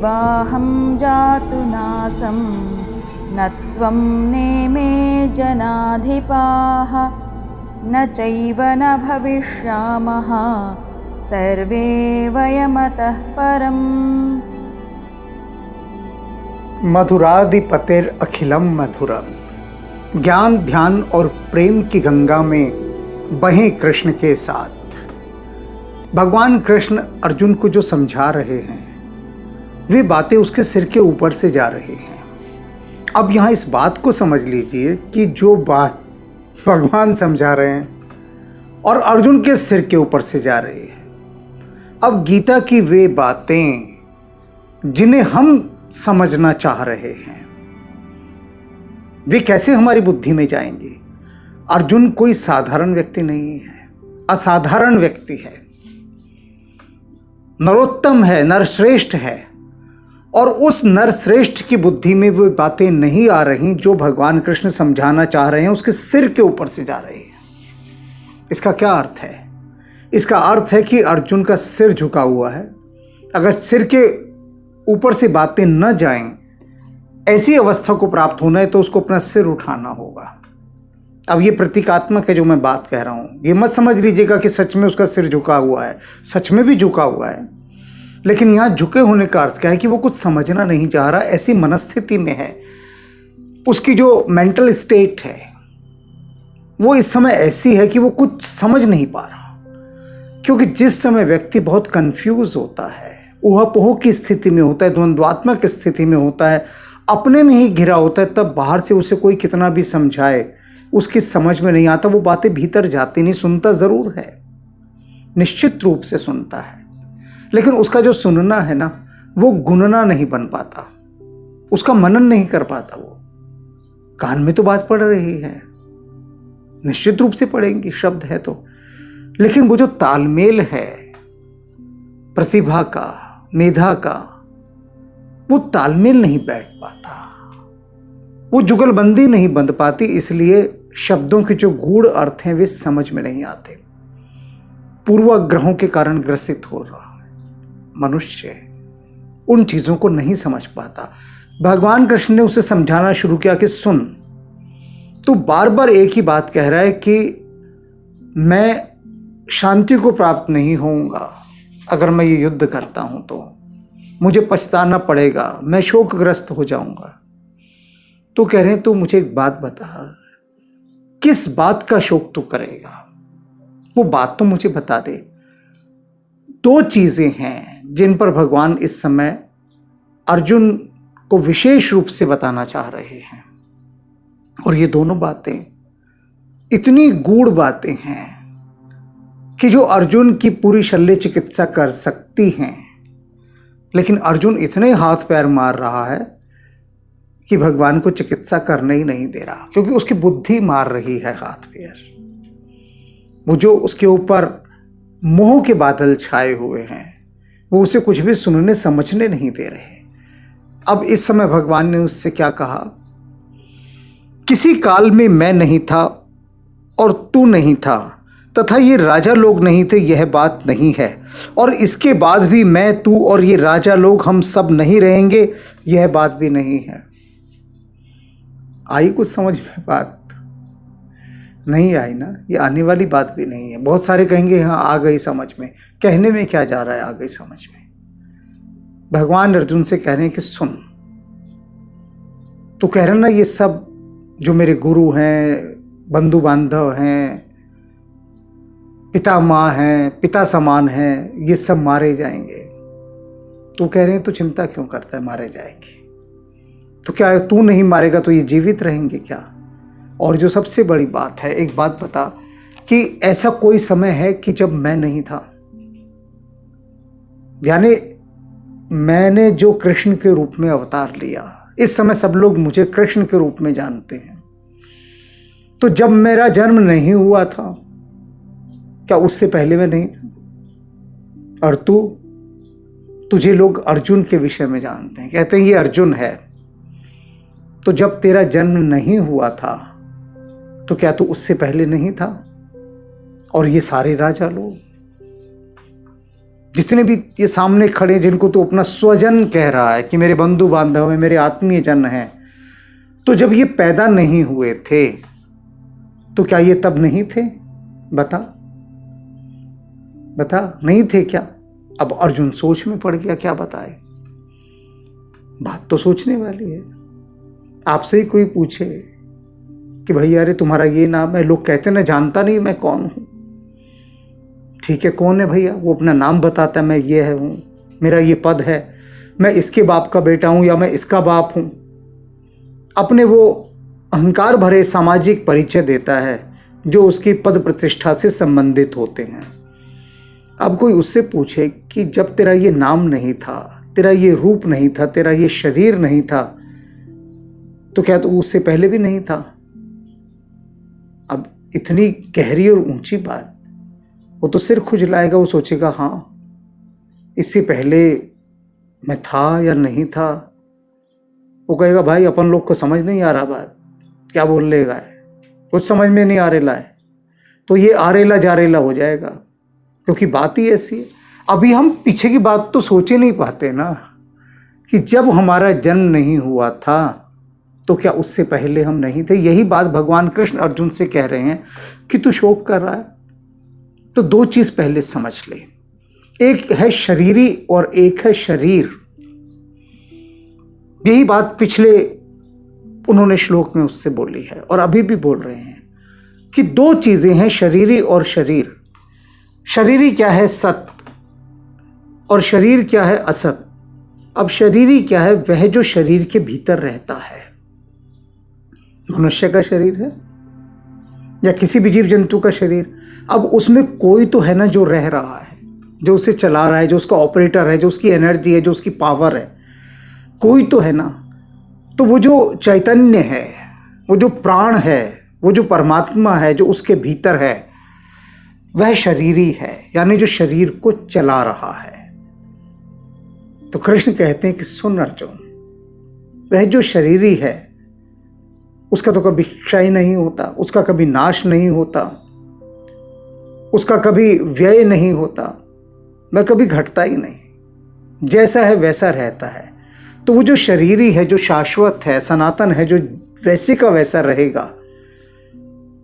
नैवाहं जातु नासं न त्वं नेमे जनाधिपाः न चैव न भविष्यामः सर्वे वयमतः परम्। मधुराधिपतिर अखिलम मधुरम। ज्ञान ध्यान और प्रेम की गंगा में बहे कृष्ण के साथ। भगवान कृष्ण अर्जुन को जो समझा रहे हैं वे बातें उसके सिर के ऊपर से जा रही हैं। अब यहाँ इस बात को समझ लीजिए कि जो बात भगवान समझा रहे हैं और अर्जुन के सिर के ऊपर से जा रही है। अब गीता की वे बातें जिन्हें हम समझना चाह रहे हैं वे कैसे हमारी बुद्धि में जाएंगे। अर्जुन कोई साधारण व्यक्ति नहीं है, असाधारण व्यक्ति है, नरोत्तम है, नरश्रेष्ठ है। और उस नरश्रेष्ठ की बुद्धि में वो बातें नहीं आ रही जो भगवान कृष्ण समझाना चाह रहे हैं, उसके सिर के ऊपर से जा रही है। इसका क्या अर्थ है? इसका अर्थ है कि अर्जुन का सिर झुका हुआ है। अगर सिर के ऊपर से बातें न जाएं, ऐसी अवस्था को प्राप्त होना है तो उसको अपना सिर उठाना होगा। अब ये प्रतीकात्मक है जो मैं बात कह रहा हूँ। ये मत समझ लीजिएगा कि सच में उसका सिर झुका हुआ है, सच में भी झुका हुआ है, लेकिन यहाँ झुके होने का अर्थ क्या है कि वो कुछ समझना नहीं चाह रहा, ऐसी मनस्थिति में है। उसकी जो मेंटल स्टेट है वो इस समय ऐसी है कि वो कुछ समझ नहीं पा रहा। क्योंकि जिस समय व्यक्ति बहुत कंफ्यूज होता है, ऊहापोह की स्थिति में होता है, द्वंद्वात्मक स्थिति में होता है, अपने में ही घिरा होता है, तब बाहर से उसे कोई कितना भी समझाए उसकी समझ में नहीं आता। वो बातें भीतर जाती नहीं। सुनता ज़रूर है, निश्चित रूप से सुनता है, लेकिन उसका जो सुनना है ना वो गुनना नहीं बन पाता, उसका मनन नहीं कर पाता। वो कान में तो बात पड़ रही है, निश्चित रूप से पड़ेंगी, शब्द है तो, लेकिन वो जो तालमेल है प्रतिभा का, मेधा का, वो तालमेल नहीं बैठ पाता, वो जुगलबंदी नहीं बंध पाती। इसलिए शब्दों के जो गूढ़ अर्थ हैं वे समझ में नहीं आते। पूर्वाग्रहों के कारण ग्रसित हो रहा है मनुष्य, उन चीजों को नहीं समझ पाता। भगवान कृष्ण ने उसे समझाना शुरू किया कि सुन, तू बार बार एक ही बात कह रहा है कि मैं शांति को प्राप्त नहीं होऊंगा अगर मैं ये युद्ध करता हूं तो मुझे पछताना पड़ेगा, मैं शोकग्रस्त हो जाऊंगा। तो कह रहे हैं तू मुझे एक बात बता, किस बात का शोक तू करेगा, वो बात तो मुझे बता दे। दो चीजें हैं जिन पर भगवान इस समय अर्जुन को विशेष रूप से बताना चाह रहे हैं, और ये दोनों बातें इतनी गूढ़ बातें हैं कि जो अर्जुन की पूरी शल्य चिकित्सा कर सकती हैं। लेकिन अर्जुन इतने हाथ पैर मार रहा है कि भगवान को चिकित्सा करने ही नहीं दे रहा, क्योंकि उसकी बुद्धि मार रही है हाथ पैर। वो जो उसके ऊपर मोह के बादल छाए हुए हैं वो उसे कुछ भी सुनने समझने नहीं दे रहे। अब इस समय भगवान ने उससे क्या कहा, किसी काल में मैं नहीं था और तू नहीं था, तथा ये राजा लोग नहीं थे, यह बात नहीं है। और इसके बाद भी मैं, तू और ये राजा लोग हम सब नहीं रहेंगे, यह बात भी नहीं है। आई कुछ समझ में बात? नहीं आई ना, ये आने वाली बात भी नहीं है। बहुत सारे कहेंगे हाँ आ गई समझ में, कहने में क्या जा रहा है, आ गई समझ में। भगवान अर्जुन से कह रहे हैं कि सुन, तू कह रहा ना ये सब जो मेरे गुरु हैं, बंधु बांधव हैं, पिता माँ हैं, पिता समान हैं, ये सब मारे जाएंगे। तो कह रहे हैं तो चिंता क्यों करता है, मारे जाएंगे तो क्या तू नहीं मारेगा तो ये जीवित रहेंगे क्या? और जो सबसे बड़ी बात है, एक बात बता कि ऐसा कोई समय है कि जब मैं नहीं था, यानी मैंने जो कृष्ण के रूप में अवतार लिया, इस समय सब लोग मुझे कृष्ण के रूप में जानते हैं। तो जब मेरा जन्म नहीं हुआ था, क्या उससे पहले मैं नहीं था? और तुझे लोग अर्जुन के विषय में जानते हैं, कहते हैं ये अर्जुन है। तो जब तेरा जन्म नहीं हुआ था तो क्या तू उससे पहले नहीं था? और ये सारे राजा लोग, जितने भी ये सामने खड़े जिनको तो अपना स्वजन कह रहा है कि मेरे बंधु बांधव हैं, मेरे आत्मीय जन हैं, तो जब ये पैदा नहीं हुए थे तो क्या ये तब नहीं थे? बता नहीं थे क्या? अब अर्जुन सोच में पड़ गया, क्या बताए? बात तो सोचने वाली है। आपसे ही कोई पूछे कि भैया अरे तुम्हारा ये नाम है, लोग कहते ना जानता नहीं मैं कौन हूं। ठीक है, कौन है भैया? वो अपना नाम बताता है, मैं ये है हूं, मेरा ये पद है, मैं इसके बाप का बेटा हूं या मैं इसका बाप हूं। अपने वो अहंकार भरे सामाजिक परिचय देता है जो उसकी पद प्रतिष्ठा से संबंधित होते हैं। अब कोई उससे पूछे कि जब तेरा ये नाम नहीं था, तेरा ये रूप नहीं था, तेरा ये शरीर नहीं था, तो क्या तो उससे पहले भी नहीं था? अब इतनी गहरी और ऊंची बात, वो तो सिर खुजलाएगा, वो सोचेगा हाँ इससे पहले मैं था या नहीं था। वो कहेगा भाई अपन लोग को समझ नहीं आ रहा बात, क्या बोल लेगा, कुछ समझ में नहीं आ रेला है, तो ये आरेला जारेला हो जाएगा, क्योंकि बात ही ऐसी है। अभी हम पीछे की बात तो सोच ही नहीं पाते ना, कि जब हमारा जन्म नहीं हुआ था तो क्या उससे पहले हम नहीं थे? यही बात भगवान कृष्ण अर्जुन से कह रहे हैं कि तू शोक कर रहा है तो दो चीज पहले समझ ले, एक है शरीरी और एक है शरीर। यही बात पिछले उन्होंने श्लोक में उससे बोली है और अभी भी बोल रहे हैं कि दो चीजें हैं, शरीरी और शरीर। शरीरी क्या है? सत, और शरीर क्या है? असत। अब शरीरी क्या है? वह जो शरीर के भीतर रहता है। मनुष्य का शरीर है या किसी भी जीव जंतु का शरीर, अब उसमें कोई तो है ना जो रह रहा है, जो उसे चला रहा है, जो उसका ऑपरेटर है, जो उसकी एनर्जी है, जो उसकी पावर है, कोई तो है ना। तो वो जो चैतन्य है, वो जो प्राण है, वो जो परमात्मा है जो उसके भीतर है, वह शरीरी है, यानी जो शरीर को चला रहा है। तो कृष्ण कहते हैं कि सुन अर्जुन, वह जो शरीरी है उसका तो कभी क्षय नहीं होता, उसका कभी नाश नहीं होता, उसका कभी व्यय नहीं होता, वह कभी घटता ही नहीं, जैसा है वैसा रहता है। तो वो जो शरीरी है, जो शाश्वत है, सनातन है, जो वैसे का वैसा रहेगा,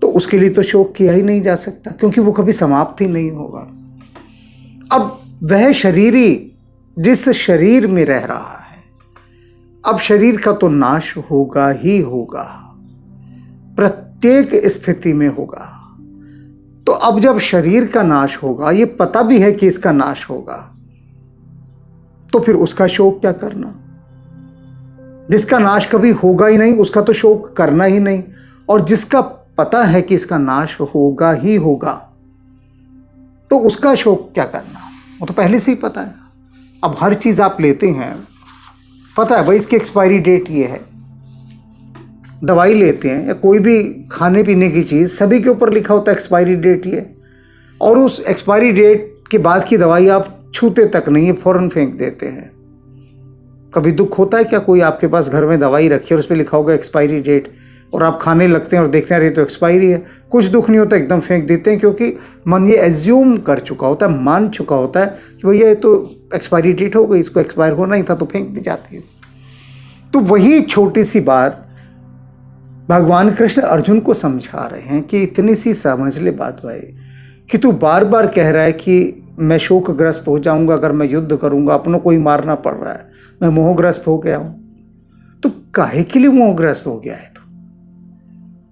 तो उसके लिए तो शोक किया ही नहीं जा सकता, क्योंकि वो कभी समाप्त ही नहीं होगा। अब वह शरीरी जिस शरीर में रह रहा है, अब शरीर का तो नाश होगा ही होगा, प्रत्येक स्थिति में होगा। तो अब जब शरीर का नाश होगा, ये पता भी है कि इसका नाश होगा, तो फिर उसका शोक क्या करना? जिसका नाश कभी होगा ही नहीं उसका तो शोक करना ही नहीं, और जिसका पता है कि इसका नाश होगा ही होगा, तो उसका शोक क्या करना? वो तो पहले से ही पता है। अब हर चीज़ आप लेते हैं, पता है भाई इसकी एक्सपायरी डेट ये है। दवाई लेते हैं या कोई भी खाने पीने की चीज़, सभी के ऊपर लिखा होता है एक्सपायरी डेट ये, और उस एक्सपायरी डेट के बाद की दवाई आप छूते तक नहीं है, फ़ौरन फेंक देते हैं। कभी दुख होता है क्या कोई आपके पास घर में दवाई रखी और उस पर लिखा होगा एक्सपायरी डेट, और आप खाने लगते हैं और देखते हैं अरे तो एक्सपायरी है? कुछ दुख नहीं होता, एकदम फेंक देते हैं, क्योंकि मन ये एज्यूम कर चुका होता है, मान चुका होता है कि भैया ये तो एक्सपायरी डेट हो गई, इसको एक्सपायर होना ही था, तो फेंक दी जाती है। तो वही छोटी सी बात भगवान कृष्ण अर्जुन को समझा रहे हैं कि इतनी सी समझ ले बात भाई, कि तू बार बार कह रहा है कि मैं शोकग्रस्त हो जाऊंगा अगर मैं युद्ध करूंगा, अपनों को ही मारना पड़ रहा है, मैं मोहग्रस्त हो गया हूं। तो काहे के लिए मोहग्रस्त हो गया है? तो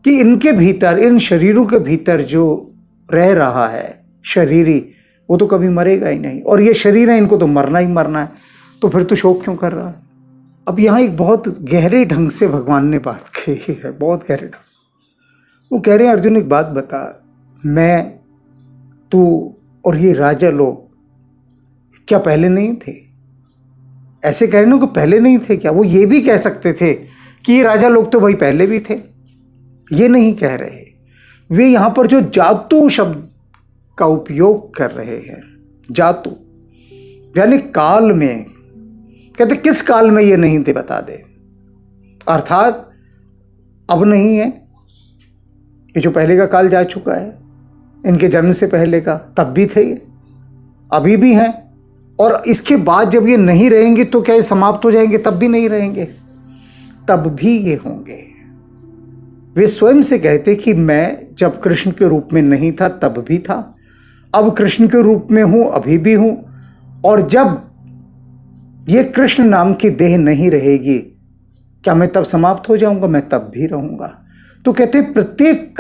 कि इनके भीतर, इन शरीरों के भीतर जो रह रहा है शरीरी, वो तो कभी मरेगा ही नहीं, और ये शरीर है, इनको तो मरना ही मरना है, तो फिर तो शोक क्यों कर रहा है? अब यहाँ एक बहुत गहरे ढंग से भगवान ने बात कही है, बहुत गहरे ढंग। वो कह रहे हैं अर्जुन एक बात बता, मैं, तू और ये राजा लोग क्या पहले नहीं थे? ऐसे कह रहे ना कि पहले नहीं थे क्या? वो ये भी कह सकते थे कि ये राजा लोग तो भाई पहले भी थे, ये नहीं कह रहे। वे यहाँ पर जो जातु शब्द का उपयोग कर रहे हैं, जातु यानी काल में, कहते किस काल में ये नहीं थे बता दे, अर्थात अब नहीं है, ये जो पहले का काल जा चुका है, इनके जन्म से पहले का, तब भी थे ये, अभी भी हैं, और इसके बाद जब ये नहीं रहेंगे तो क्या ये समाप्त हो जाएंगे? तब भी नहीं रहेंगे, तब भी ये होंगे। वे स्वयं से कहते कि मैं जब कृष्ण के रूप में नहीं था तब भी था, अब कृष्ण के रूप में हूं, अभी भी हूं, और जब ये कृष्ण नाम की देह नहीं रहेगी क्या मैं तब समाप्त हो जाऊंगा? मैं तब भी रहूंगा। तो कहते प्रत्येक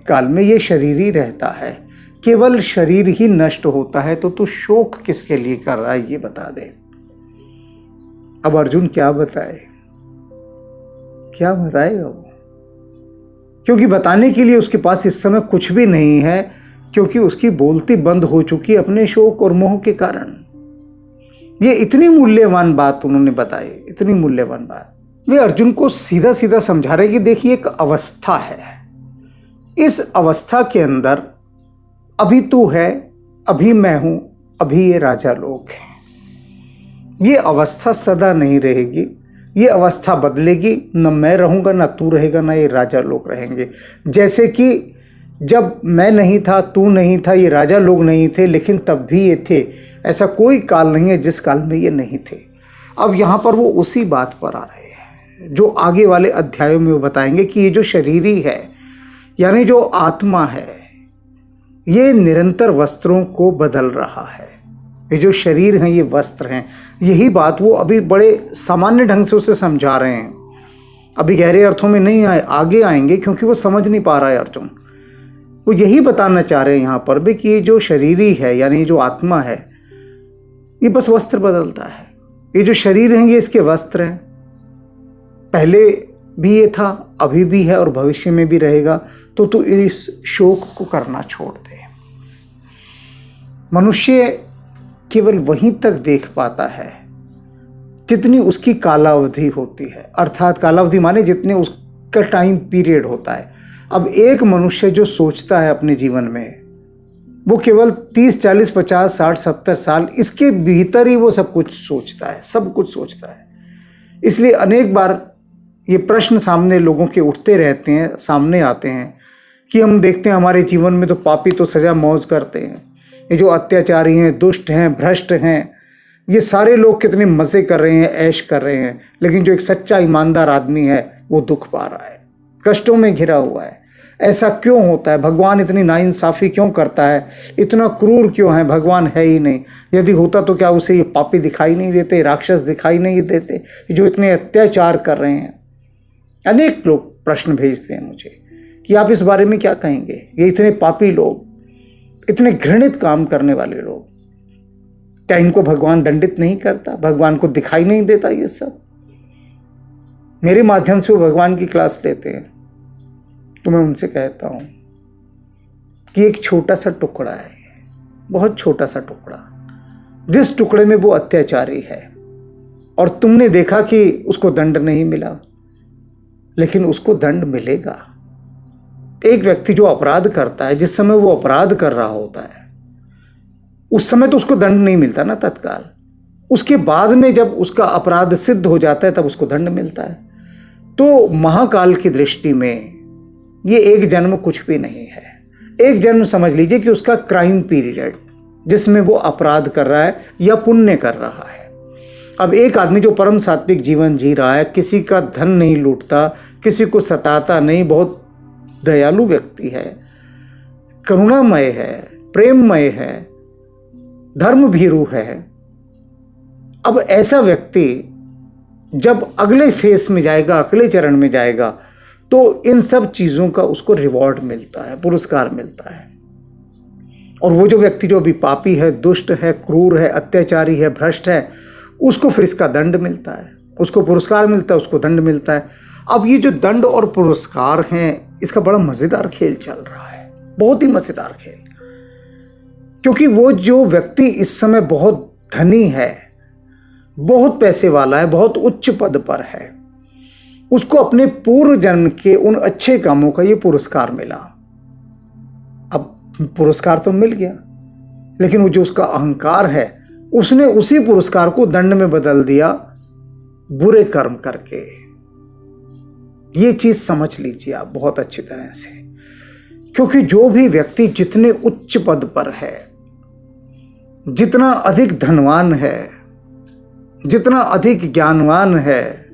काल में ये शरीर ही रहता है, केवल शरीर ही नष्ट होता है। तो तू शोक किसके लिए कर रहा है ये बता दे। अब अर्जुन क्या बताएगा वो? क्योंकि बताने के लिए उसके पास इस समय कुछ भी नहीं है, क्योंकि उसकी बोलती बंद हो चुकी अपने शोक और मोह के कारण। ये इतनी मूल्यवान बात उन्होंने बताई, इतनी मूल्यवान बात। वे अर्जुन को सीधा सीधा समझा रहे कि देखिए एक अवस्था है, इस अवस्था के अंदर अभी तू है, अभी मैं हूं, अभी ये राजा लोग हैं। ये अवस्था सदा नहीं रहेगी, ये अवस्था बदलेगी। न मैं रहूंगा, ना तू रहेगा, ना ये राजा लोग रहेंगे। जैसे कि जब मैं नहीं था, तू नहीं था, ये राजा लोग नहीं थे, लेकिन तब भी ये थे। ऐसा कोई काल नहीं है जिस काल में ये नहीं थे। अब यहाँ पर वो उसी बात पर आ रहे हैं जो आगे वाले अध्यायों में वो बताएंगे कि ये जो शरीरी है, यानी जो आत्मा है, ये निरंतर वस्त्रों को बदल रहा है। ये जो शरीर हैं ये वस्त्र हैं। यही बात वो अभी बड़े सामान्य ढंग से उसे समझा रहे हैं, अभी गहरे अर्थों में नहीं आए, आगे आएंगे, क्योंकि वो समझ नहीं पा रहा है अर्जुन। वो यही बताना चाह रहे हैं यहाँ पर भी कि ये जो शरीरी है, यानी जो आत्मा है, ये बस वस्त्र बदलता है। ये जो शरीर हैं ये इसके वस्त्र हैं। पहले भी ये था, अभी भी है और भविष्य में भी रहेगा। तो तू इस शोक को करना छोड़ दे। मनुष्य केवल वहीं तक देख पाता है जितनी उसकी कालावधि होती है, अर्थात कालावधि माने जितने उसका टाइम पीरियड होता है। अब एक मनुष्य जो सोचता है अपने जीवन में, वो केवल 30, 40, 50, 60, 70 साल, इसके भीतर ही वो सब कुछ सोचता है, सब कुछ सोचता है। इसलिए अनेक बार ये प्रश्न सामने लोगों के उठते रहते हैं, सामने आते हैं कि हम देखते हैं हमारे जीवन में तो पापी तो सजा मौज करते हैं, ये जो अत्याचारी हैं, दुष्ट हैं, भ्रष्ट हैं, ये सारे लोग कितने मज़े कर रहे हैं, ऐश कर रहे हैं, लेकिन जो एक सच्चा ईमानदार आदमी है वो दुख पा रहा है, कष्टों में घिरा हुआ है। ऐसा क्यों होता है? भगवान इतनी नाइंसाफ़ी क्यों करता है? इतना क्रूर क्यों है? भगवान है ही नहीं। यदि होता तो क्या उसे ये पापी दिखाई नहीं देते, राक्षस दिखाई नहीं देते जो इतने अत्याचार कर रहे हैं? अनेक लोग प्रश्न भेजते हैं मुझे कि आप इस बारे में क्या कहेंगे? ये इतने पापी लोग, इतने घृणित काम करने वाले लोग, क्या इनको भगवान दंडित नहीं करता? भगवान को दिखाई नहीं देता ये सब? मेरे माध्यम से वो भगवान की क्लास लेते हैं, तो मैं उनसे कहता हूँ कि एक छोटा सा टुकड़ा है, बहुत छोटा सा टुकड़ा, जिस टुकड़े में वो अत्याचारी है और तुमने देखा कि उसको दंड नहीं मिला, लेकिन उसको दंड मिलेगा। एक व्यक्ति जो अपराध करता है, जिस समय वो अपराध कर रहा होता है उस समय तो उसको दंड नहीं मिलता ना तत्काल, उसके बाद में जब उसका अपराध सिद्ध हो जाता है तब उसको दंड मिलता है। तो महाकाल की दृष्टि में ये एक जन्म कुछ भी नहीं है। एक जन्म समझ लीजिए कि उसका क्राइम पीरियड, जिसमें वो अपराध कर रहा है या पुण्य कर रहा है। अब एक आदमी जो परम सात्विक जीवन जी रहा है, किसी का धन नहीं लूटता, किसी को सताता नहीं, बहुत दयालु व्यक्ति है, करुणामय है, प्रेममय है, धर्म भीरू है। अब ऐसा व्यक्ति जब अगले फेस में जाएगा, अगले चरण में जाएगा, तो इन सब चीज़ों का उसको रिवॉर्ड मिलता है, पुरस्कार मिलता है। और वो जो व्यक्ति जो अभी पापी है, दुष्ट है, क्रूर है, अत्याचारी है, भ्रष्ट है, उसको फिर इसका दंड मिलता है, उसको पुरस्कार मिलता है, उसको दंड मिलता है। अब ये जो दंड और पुरस्कार हैं, इसका बड़ा मज़ेदार खेल चल रहा है, बहुत ही मज़ेदार खेल। क्योंकि वो जो व्यक्ति इस समय बहुत धनी है, बहुत पैसे वाला है, बहुत उच्च पद पर है, उसको अपने पूर्व जन्म के उन अच्छे कामों का ये पुरस्कार मिला। अब पुरस्कार तो मिल गया, लेकिन वो जो उसका अहंकार है, उसने उसी पुरस्कार को दंड में बदल दिया बुरे कर्म करके। ये चीज समझ लीजिए आप बहुत अच्छी तरह से। क्योंकि जो भी व्यक्ति जितने उच्च पद पर है, जितना अधिक धनवान है, जितना अधिक ज्ञानवान है,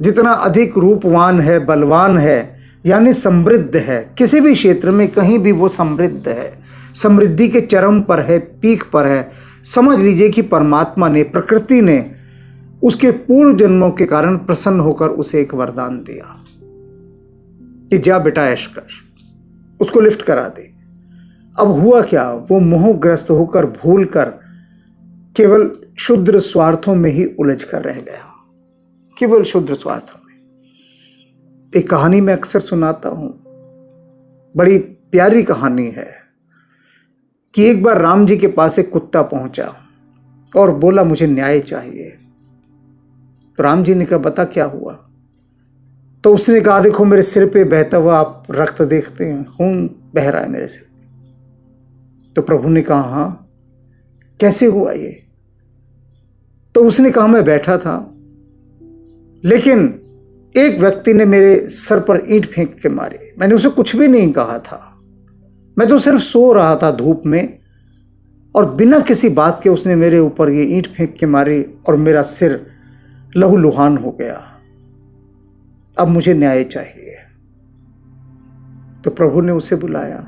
जितना अधिक रूपवान है, बलवान है, यानी समृद्ध है, किसी भी क्षेत्र में कहीं भी वो समृद्ध है, समृद्धि के चरम पर है, पीक पर है, समझ लीजिए कि परमात्मा ने, प्रकृति ने उसके पूर्व जन्मों के कारण प्रसन्न होकर उसे एक वरदान दिया कि जा बेटा ऐश कर, उसको लिफ्ट करा दे। अब हुआ क्या, वो मोहग्रस्त होकर भूल कर केवल शुद्र स्वार्थों में ही उलझ कर रह गया, केवल शुद्र स्वार्थों में। एक कहानी मैं अक्सर सुनाता हूं, बड़ी प्यारी कहानी है कि एक बार राम जी के पास एक कुत्ता पहुंचा और बोला मुझे न्याय चाहिए। तो राम जी ने कहा बता क्या हुआ। तो उसने कहा देखो मेरे सिर पे बहता हुआ आप रक्त देखते हैं, खून बह रहा है मेरे सिर पे। तो प्रभु ने कहा हाँ कैसे हुआ ये। तो उसने कहा मैं बैठा था, लेकिन एक व्यक्ति ने मेरे सर पर ईंट फेंक के मारी। मैंने उसे कुछ भी नहीं कहा था, मैं तो सिर्फ सो रहा था धूप में, और बिना किसी बात के उसने मेरे ऊपर ये ईंट फेंक के मारी और मेरा सिर लहूलुहान हो गया। अब मुझे न्याय चाहिए। तो प्रभु ने उसे बुलाया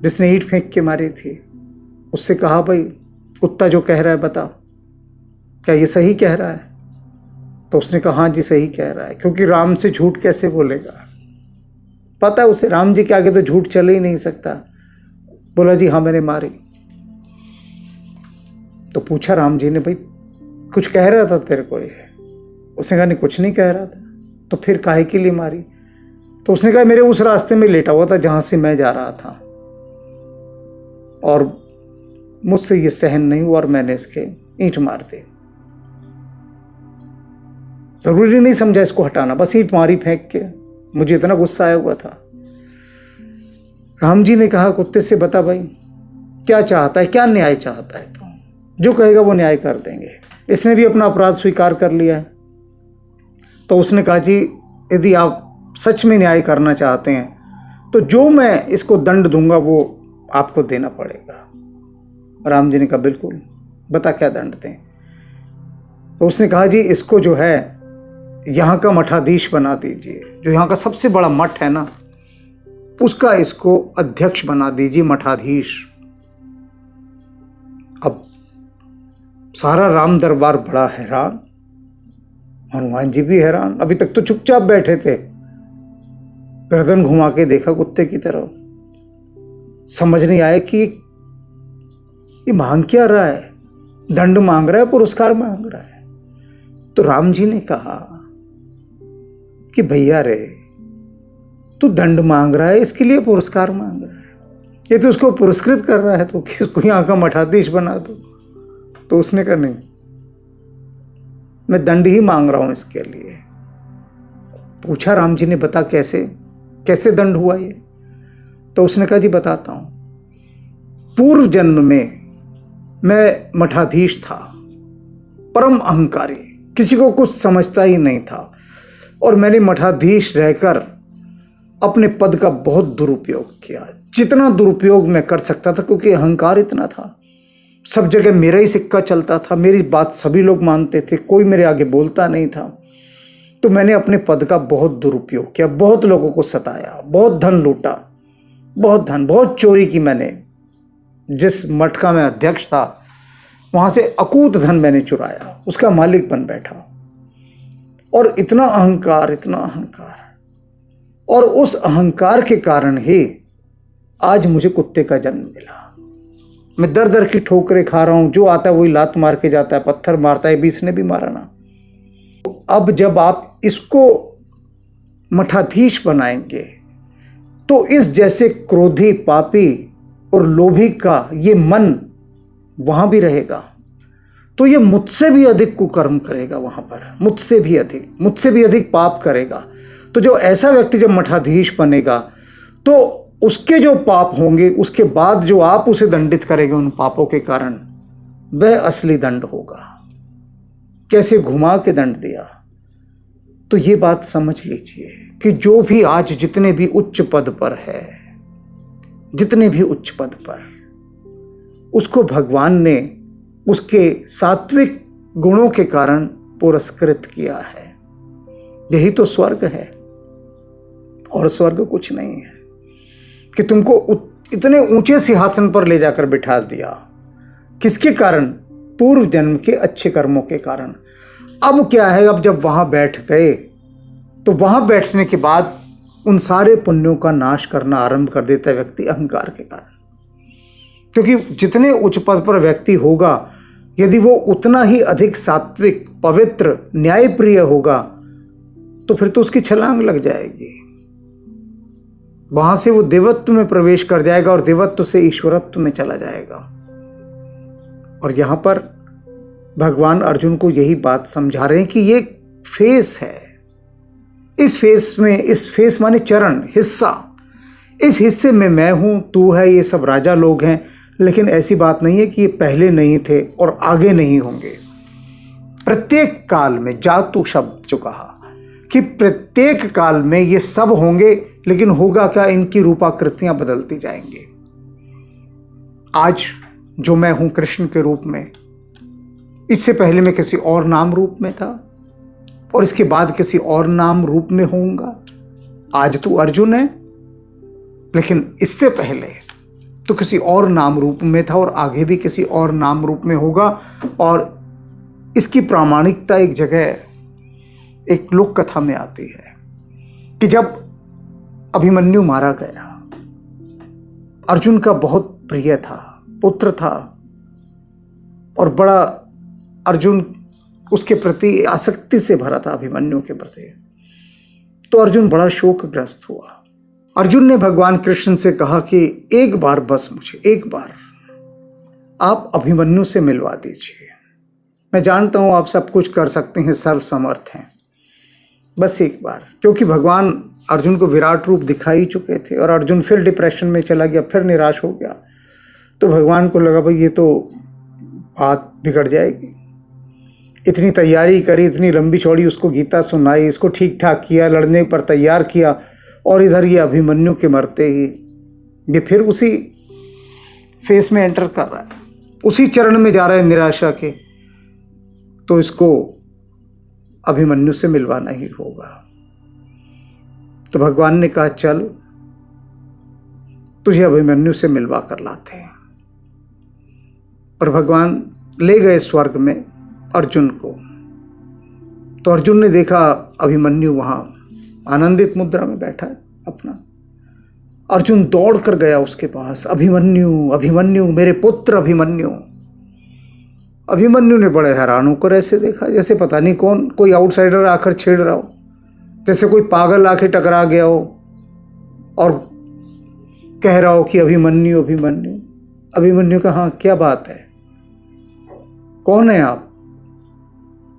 जिसने ईंट फेंक के मारी थी, उससे कहा भाई कुत्ता जो कह रहा है बता, क्या ये सही कह रहा है। तो उसने कहा हाँ जी सही कह रहा है, क्योंकि राम से झूठ कैसे बोलेगा, पता है उसे राम जी के आगे तो झूठ चल ही नहीं सकता। बोला जी हाँ मैंने मारी। तो पूछा राम जी ने भाई कुछ कह रहा था तेरे को ये। उसने कहा नहीं कुछ नहीं कह रहा था। तो फिर काहे के लिए मारी। तो उसने कहा मेरे उस रास्ते में लेटा हुआ था जहां से मैं जा रहा था, और मुझसे ये सहन नहीं हुआ और मैंने इसके ईंट मार दी। जरूरी नहीं समझा इसको हटाना, बस ईंट मारी फेंक के, मुझे इतना गुस्सा आया हुआ था। राम जी ने कहा कुत्ते से बता भाई क्या चाहता है, क्या न्याय चाहता है, तो जो कहेगा वो न्याय कर देंगे। इसने भी अपना अपराध स्वीकार कर लिया है। तो उसने कहा जी यदि आप सच में न्याय करना चाहते हैं तो जो मैं इसको दंड दूंगा वो आपको देना पड़ेगा। राम जी ने कहा बिल्कुल, बता क्या दंड दें। तो उसने कहा जी इसको जो है यहाँ का मठाधीश बना दीजिए, जो यहाँ का सबसे बड़ा मठ है ना उसका इसको अध्यक्ष बना दीजिए, मठाधीश। अब सारा राम दरबार बड़ा हैरान, हनुमान जी भी हैरान। अभी तक तो चुपचाप बैठे थे, गर्दन घुमा के देखा कुत्ते की तरफ, समझ नहीं आया कि ये मांग क्या रहा है, दंड मांग रहा है पुरस्कार मांग रहा है। तो राम जी ने कहा कि भैया रे तू दंड मांग रहा है, इसके लिए पुरस्कार मांग रहा है, ये तो उसको पुरस्कृत कर रहा है, तो किसको यहाँ का मठाधीश बना दो। तो उसने कहा नहीं मैं दंड ही मांग रहा हूं इसके लिए। पूछा राम जी ने बता कैसे, कैसे दंड हुआ ये। तो उसने कहा जी बताता हूं, पूर्व जन्म में मैं मठाधीश था, परम अहंकारी, किसी को कुछ समझता ही नहीं था, और मैंने मठाधीश रहकर अपने पद का बहुत दुरुपयोग किया, जितना दुरुपयोग मैं कर सकता था, क्योंकि अहंकार इतना था। सब जगह मेरा ही सिक्का चलता था, मेरी बात सभी लोग मानते थे, कोई मेरे आगे बोलता नहीं था। तो मैंने अपने पद का बहुत दुरुपयोग किया, बहुत लोगों को सताया, बहुत धन लूटा, बहुत धन, बहुत चोरी की मैंने। जिस मठ का मैं अध्यक्ष था वहाँ से अकूत धन मैंने चुराया, उसका मालिक बन बैठा। और इतना अहंकार, इतना अहंकार, और उस अहंकार के कारण ही आज मुझे कुत्ते का जन्म मिला। मैं दर दर की ठोकरें खा रहा हूं, जो आता है वही लात मार के जाता है, पत्थर मारता है, भी इसने भी मारा ना। अब जब आप इसको मठाधीश बनाएंगे तो इस जैसे क्रोधी, पापी और लोभी का ये मन वहां भी रहेगा, तो ये मुझसे भी अधिक कुकर्म करेगा वहां पर, मुझसे भी अधिक पाप करेगा। तो जो ऐसा व्यक्ति जब मठाधीश बनेगा तो उसके जो पाप होंगे, उसके बाद जो आप उसे दंडित करेंगे उन पापों के कारण, वह असली दंड होगा। कैसे घुमा के दंड दिया। तो ये बात समझ लीजिए कि जो भी आज जितने भी उच्च पद पर है, जितने भी उच्च पद पर, उसको भगवान ने उसके सात्विक गुणों के कारण पुरस्कृत किया है। यही तो स्वर्ग है, और स्वर्ग कुछ नहीं है कि तुमको इतने ऊंचे सिंहासन पर ले जाकर बिठा दिया। किसके कारण? पूर्व जन्म के अच्छे कर्मों के कारण। अब क्या है, अब जब वहां बैठ गए तो वहां बैठने के बाद उन सारे पुण्यों का नाश करना आरंभ कर देता है व्यक्ति, अहंकार के कारण। क्योंकि जितने उच्च पद पर व्यक्ति होगा, यदि वो उतना ही अधिक सात्विक, पवित्र, न्यायप्रिय होगा, तो फिर तो उसकी छलांग लग जाएगी। वहां से वो देवत्व में प्रवेश कर जाएगा और देवत्व से ईश्वरत्व में चला जाएगा। और यहां पर भगवान अर्जुन को यही बात समझा रहे हैं कि ये फेस है। इस फेस माने चरण, हिस्सा, इस हिस्से में मैं हूं, तू है, ये सब राजा लोग हैं। लेकिन ऐसी बात नहीं है कि ये पहले नहीं थे और आगे नहीं होंगे। प्रत्येक काल में, जातु शब्द जो कहा कि प्रत्येक काल में ये सब होंगे, लेकिन होगा क्या? इनकी रूपाकृतियां बदलती जाएंगी। आज जो मैं हूं कृष्ण के रूप में, इससे पहले मैं किसी और नाम रूप में था और इसके बाद किसी और नाम रूप में होऊंगा। आज तू अर्जुन है, लेकिन इससे पहले तो किसी और नाम रूप में था और आगे भी किसी और नाम रूप में होगा। और इसकी प्रामाणिकता एक जगह, एक लोक कथा में आती है कि जब अभिमन्यु मारा गया, अर्जुन का बहुत प्रिय था, पुत्र था, और बड़ा अर्जुन उसके प्रति आसक्ति से भरा था, अभिमन्यु के प्रति। तो अर्जुन बड़ा शोकग्रस्त हुआ। अर्जुन ने भगवान कृष्ण से कहा कि एक बार, बस मुझे एक बार आप अभिमन्यु से मिलवा दीजिए। मैं जानता हूं आप सब कुछ कर सकते हैं, सर्वसमर्थ हैं, बस एक बार। क्योंकि भगवान अर्जुन को विराट रूप दिखा ही चुके थे और अर्जुन फिर डिप्रेशन में चला गया, फिर निराश हो गया। तो भगवान को लगा भाई ये तो बात बिगड़ जाएगी। इतनी तैयारी करी, इतनी लंबी चौड़ी उसको गीता सुनाई, इसको ठीक ठाक किया, लड़ने पर तैयार किया, और इधर ये अभिमन्यु के मरते ही ये फिर उसी फेस में एंटर कर रहा है, उसी चरण में जा रहा है निराशा के। तो इसको अभिमन्यु से मिलवाना ही होगा। तो भगवान ने कहा चल तुझे अभिमन्यु से मिलवा कर लाते हैं। और भगवान ले गए स्वर्ग में अर्जुन को। तो अर्जुन ने देखा अभिमन्यु वहां आनंदित मुद्रा में बैठा है अपना। अर्जुन दौड़ कर गया उसके पास, अभिमन्यु, अभिमन्यु, मेरे पुत्र अभिमन्यु। अभिमन्यु ने बड़े हैरान होकर ऐसे देखा जैसे पता नहीं कौन, कोई आउटसाइडर आकर छेड़ रहा हो, जैसे कोई पागल आके टकरा गया हो और कह रहा हो कि अभिमन्यु, अभिमन्यु। अभिमन्यु का, हाँ क्या बात है, कौन है आप?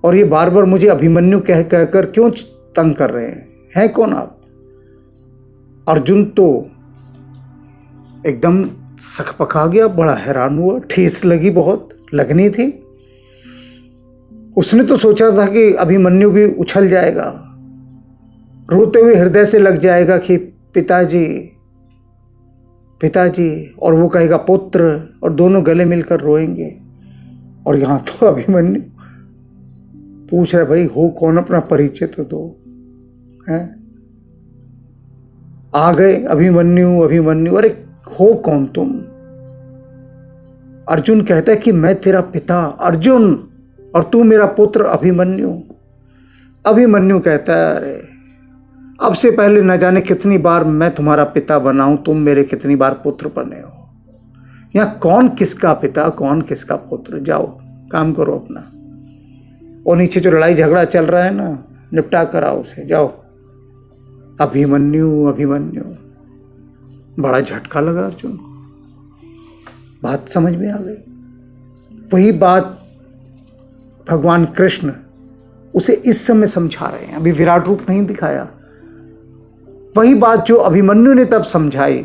और ये बार बार मुझे अभिमन्यु कह कहकर क्यों तंग कर रहे हैं कौन आप? अर्जुन तो एकदम सकपका गया, बड़ा हैरान हुआ, ठेस लगी, बहुत लगनी थी। उसने तो सोचा था कि अभिमन्यु भी उछल जाएगा, रोते हुए हृदय से लग जाएगा कि पिताजी, पिताजी, और वो कहेगा पुत्र, और दोनों गले मिलकर रोएंगे। और यहां तो अभिमन्यु पूछ रहा, भाई हो कौन, अपना परिचय तो दो। हैं आ गए अभिमन्यु, अभिमन्यु, अरे हो कौन तुम? अर्जुन कहता है कि मैं तेरा पिता अर्जुन और तू मेरा पुत्र अभिमन्यु। अभिमन्यु कहता है, अरे अब से पहले न जाने कितनी बार मैं तुम्हारा पिता बना हूं, तुम मेरे कितनी बार पुत्र बने हो। यहां कौन किसका पिता, कौन किसका पुत्र? जाओ काम करो अपना, और नीचे जो लड़ाई झगड़ा चल रहा है ना, निपटा कर आओ उसे, जाओ। अभिमन्यु, अभिमन्यु, बड़ा झटका लगा अर्जुन को, बात समझ में आ गई। वही बात भगवान कृष्ण उसे इस समय समझा रहे हैं, अभी विराट रूप नहीं दिखाया। वही बात जो अभिमन्यु ने तब समझाई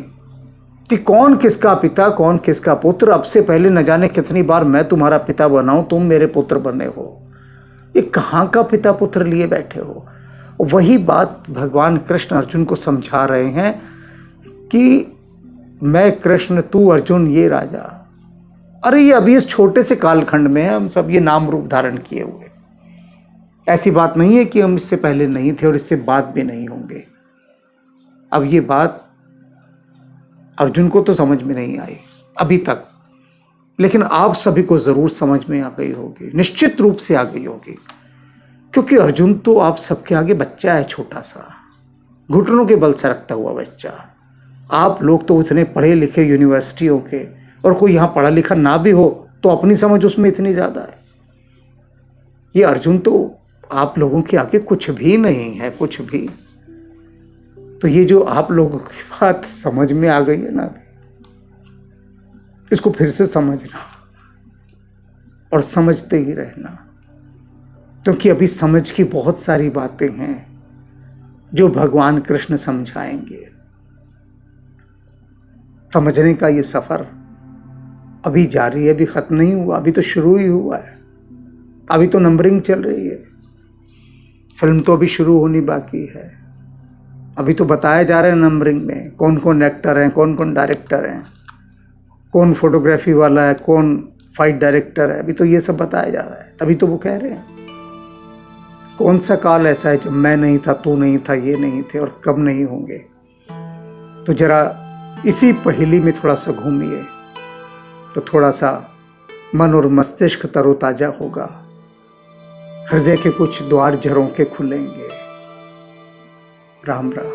कि कौन किसका पिता, कौन किसका पुत्र। अब से पहले न जाने कितनी बार मैं तुम्हारा पिता बना हूं, तुम मेरे पुत्र बने हो। ये कहाँ का पिता पुत्र लिए बैठे हो? वही बात भगवान कृष्ण अर्जुन को समझा रहे हैं कि मैं कृष्ण, तू अर्जुन, ये राजा, अरे ये अभी इस छोटे से कालखंड में हम सब ये नाम रूप धारण किए हुए। ऐसी बात नहीं है कि हम इससे पहले नहीं थे और इससे बाद भी नहीं होंगे। अब ये बात अर्जुन को तो समझ में नहीं आई अभी तक, लेकिन आप सभी को जरूर समझ में आ गई होगी, निश्चित रूप से आ गई होगी, क्योंकि अर्जुन तो आप सबके आगे बच्चा है, छोटा सा घुटनों के बल सरकता हुआ बच्चा। आप लोग तो इतने पढ़े लिखे यूनिवर्सिटियों के, और कोई यहाँ पढ़ा लिखा ना भी हो तो अपनी समझ उसमें इतनी ज़्यादा है। ये अर्जुन तो आप लोगों के आगे कुछ भी नहीं है, कुछ भी। तो ये जो आप लोगों की बात समझ में आ गई है ना, इसको फिर से समझना और समझते ही रहना, क्योंकि अभी समझ की बहुत सारी बातें हैं जो भगवान कृष्ण समझाएंगे। समझने का ये सफर अभी जारी है, अभी खत्म नहीं हुआ, अभी तो शुरू ही हुआ है। अभी तो नंबरिंग चल रही है, फिल्म तो अभी शुरू होनी बाकी है। अभी तो बताया जा रहा है नंबरिंग में कौन कौन एक्टर हैं, कौन कौन डायरेक्टर हैं, कौन फोटोग्राफी वाला है, कौन फाइट डायरेक्टर है। अभी तो ये सब बताया जा रहा है। तभी तो वो कह रहे हैं कौन सा काल ऐसा है जब मैं नहीं था, तू नहीं था, ये नहीं थे, और कब नहीं होंगे। तो जरा इसी पहेली में थोड़ा सा घूमिए तो थोड़ा सा मन और मस्तिष्क तरोताजा होगा, हृदय के कुछ द्वार झरों के खुलेंगे। राम राम।